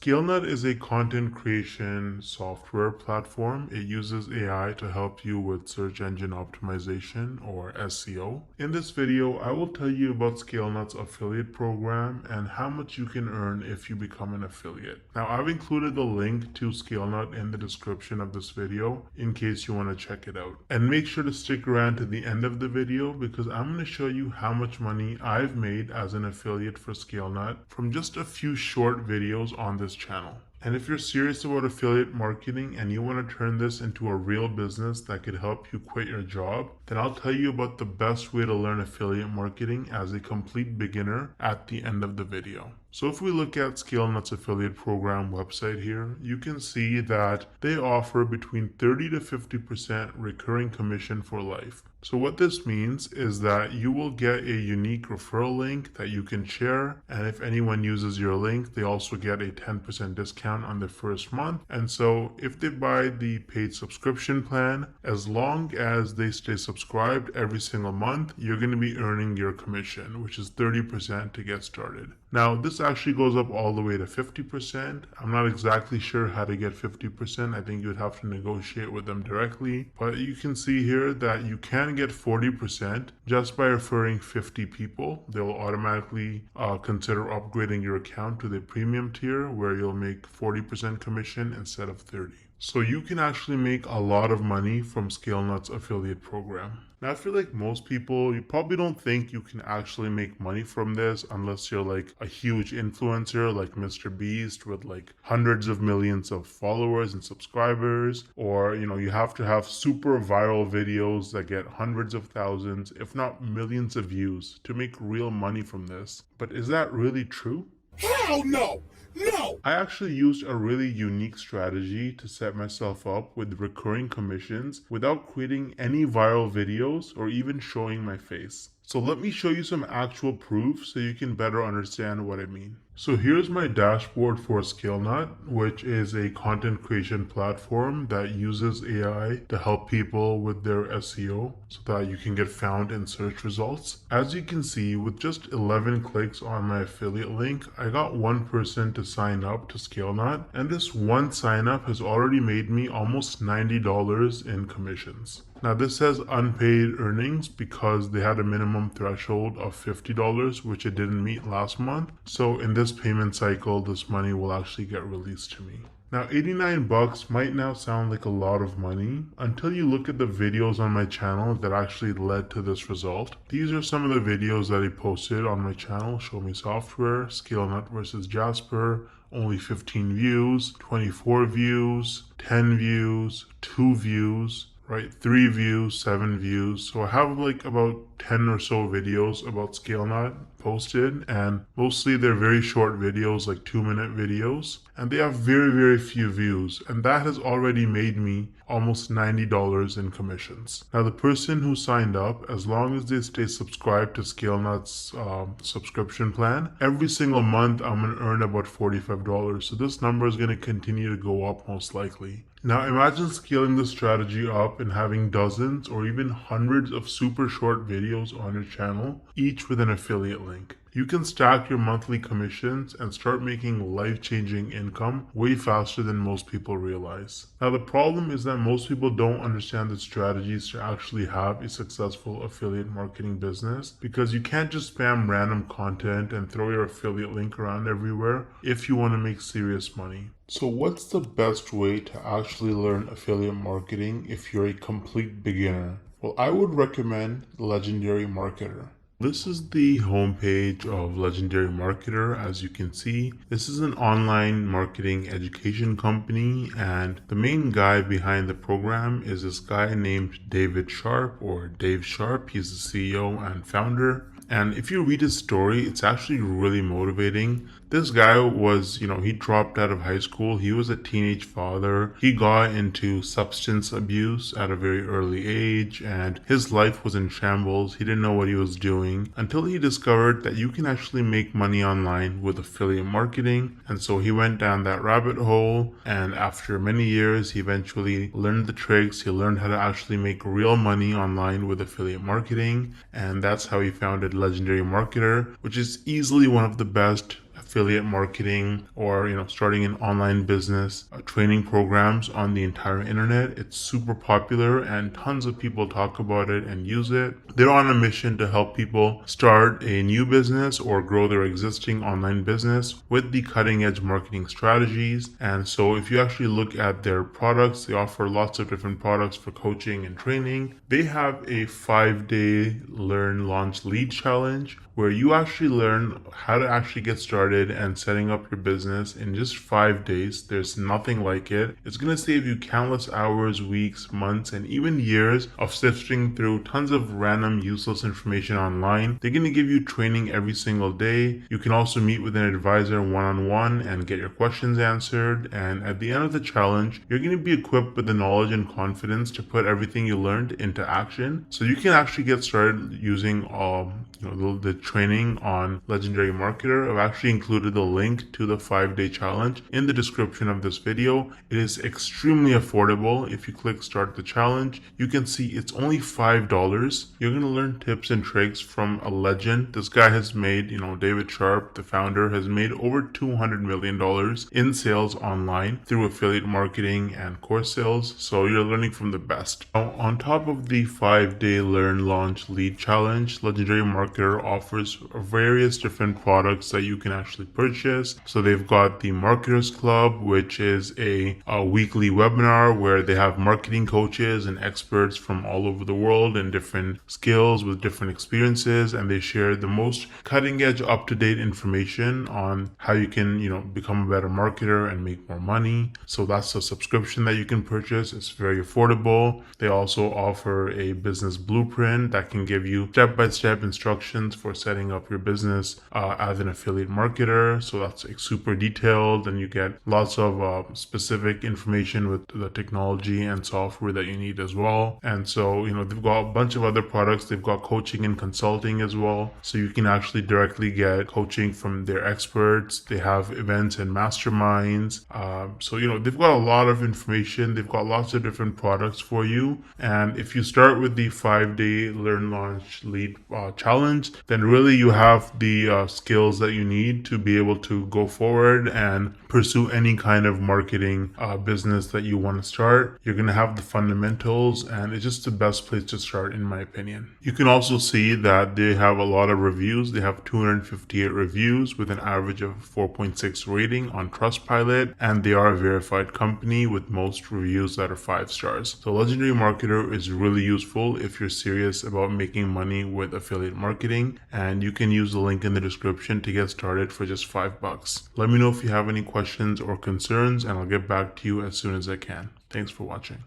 Scalenut is a content creation software platform. It uses AI to help you with search engine optimization or SEO. In this video, I will tell you about Scalenut's affiliate program and how much you can earn if you become an affiliate. Now, I've included the link to Scalenut in the description of this video in case you want to check it out. And make sure to stick around to the end of the video because I'm going to show you how much money I've made as an affiliate for Scalenut from just a few short videos on this channel. And if you're serious about affiliate marketing and you want to turn this into a real business that could help you quit your job, then I'll tell you about the best way to learn affiliate marketing as a complete beginner at the end of the video. So if we look at Scalenut's affiliate program website here, you can see that they offer between 30 to 50% recurring commission for life. So what this means is that you will get a unique referral link that you can share, and if anyone uses your link, they also get a 10% discount on the first month. And so if they buy the paid subscription plan, as long as they stay subscribed every single month, you're going to be earning your commission, which is 30% to get started. Now, this actually goes up all the way to 50%. I'm not exactly sure how to get 50%. I think you'd have to negotiate with them directly. But you can see here that you can get 40% just by referring 50 people. They'll automatically consider upgrading your account to the premium tier where you'll make 40% commission instead of 30. So you can actually make a lot of money from Scalenut's affiliate program. Now, I feel like most people, you probably don't think you can actually make money from this unless you're like a huge influencer like Mr. Beast with like hundreds of millions of followers and subscribers, or you have to have super viral videos that get hundreds of thousands, if not millions of views to make real money from this. But is that really true? Hell no! No! I actually used a really unique strategy to set myself up with recurring commissions without creating any viral videos or even showing my face. So let me show you some actual proof so you can better understand what I mean. So here's my dashboard for Scalenut, which is a content creation platform that uses AI to help people with their SEO so that you can get found in search results. As you can see, with just 11 clicks on my affiliate link, I got one person to sign up to Scalenut, and this one sign up has already made me almost $90 in commissions. Now this says unpaid earnings because they had a minimum threshold of $50, which it didn't meet last month. So in this payment cycle, this money will actually get released to me. Now 89 bucks might now sound like a lot of money until you look at the videos on my channel that actually led to this result. These are some of the videos that I posted on my channel: Show Me Software, Scalenut versus Jasper, only 15 views, 24 views, 10 views, 2 views, right? 3 views, 7 views. So I have like about 10 or so videos about Scalenut posted, and mostly they're very short videos, like 2-minute videos, and they have very, very few views, and that has already made me almost $90 in commissions. Now the person who signed up, as long as they stay subscribed to Scalenut's subscription plan, every single month I'm going to earn about $45. So this number is going to continue to go up most likely. Now imagine scaling this strategy up and having dozens or even hundreds of super short videos on your channel, each with an affiliate link. You can stack your monthly commissions and start making life-changing income way faster than most people realize. Now the problem is that most people don't understand the strategies to actually have a successful affiliate marketing business, because you can't just spam random content and throw your affiliate link around everywhere if you want to make serious money. So what's the best way to actually learn affiliate marketing if you're a complete beginner? Well, I would recommend Legendary Marketer. This is the homepage of Legendary Marketer. As you can see, this is an online marketing education company, and the main guy behind the program is this guy named David Sharp, or Dave Sharp. He's the CEO and founder. And if you read his story, it's actually really motivating. This guy was, he dropped out of high school. He was a teenage father. He got into substance abuse at a very early age, and his life was in shambles. He didn't know what he was doing until he discovered that you can actually make money online with affiliate marketing. And so he went down that rabbit hole, and after many years, he eventually learned the tricks. He learned how to actually make real money online with affiliate marketing, and that's how he founded Legendary Marketer, which is easily one of the best affiliate marketing or starting an online business training programs on the entire internet. It's super popular and tons of people talk about it and use it. They're on a mission to help people start a new business or grow their existing online business with the cutting edge marketing strategies. And so if you actually look at their products, they offer lots of different products for coaching and training. They have a 5-day learn launch lead challenge where you actually learn how to actually get started and setting up your business in just 5 days. There's nothing like it. It's going to save you countless hours, weeks, months, and even years of sifting through tons of random useless information online. They're going to give you training every single day. You can also meet with an advisor one-on-one and get your questions answered. And at the end of the challenge, you're going to be equipped with the knowledge and confidence to put everything you learned into action. So you can actually get started using the training on Legendary Marketer. I've actually included the link to the 5-day challenge in the description of this video. It is extremely affordable. If you click start the challenge, you can see it's only $5. You're going to learn tips and tricks from a legend. This guy has made, David Sharp, the founder, has made over $200 million in sales online through affiliate marketing and course sales. So you're learning from the best. Now, on top of the 5-day learn launch lead challenge, Legendary Marketer offers various different products that you can actually purchase. So they've got the Marketers Club, which is a weekly webinar where they have marketing coaches and experts from all over the world and different skills with different experiences, and they share the most cutting edge, up-to-date information on how you can, become a better marketer and make more money. So that's a subscription that you can purchase. It's very affordable. They also offer a business blueprint that can give you step-by-step instructions for setting up your business as an affiliate marketer. So that's super detailed, and you get lots of specific information with the technology and software that you need as well. And so, they've got a bunch of other products. They've got coaching and consulting as well. So you can actually directly get coaching from their experts. They have events and masterminds. They've got a lot of information. They've got lots of different products for you. And if you start with the 5-day learn launch lead challenge, then really you have the skills that you need to be able to go forward and pursue any kind of marketing business that you want to start. You're going to have the fundamentals, and it's just the best place to start, in my opinion. You can also see that they have a lot of reviews. They have 258 reviews with an average of 4.6 rating on Trustpilot, and they are a verified company with most reviews that are 5 stars. So Legendary Marketer is really useful if you're serious about making money with affiliate marketing, and you can use the link in the description to get started for just $5. Let me know if you have any questions or concerns, and I'll get back to you as soon as I can. Thanks for watching.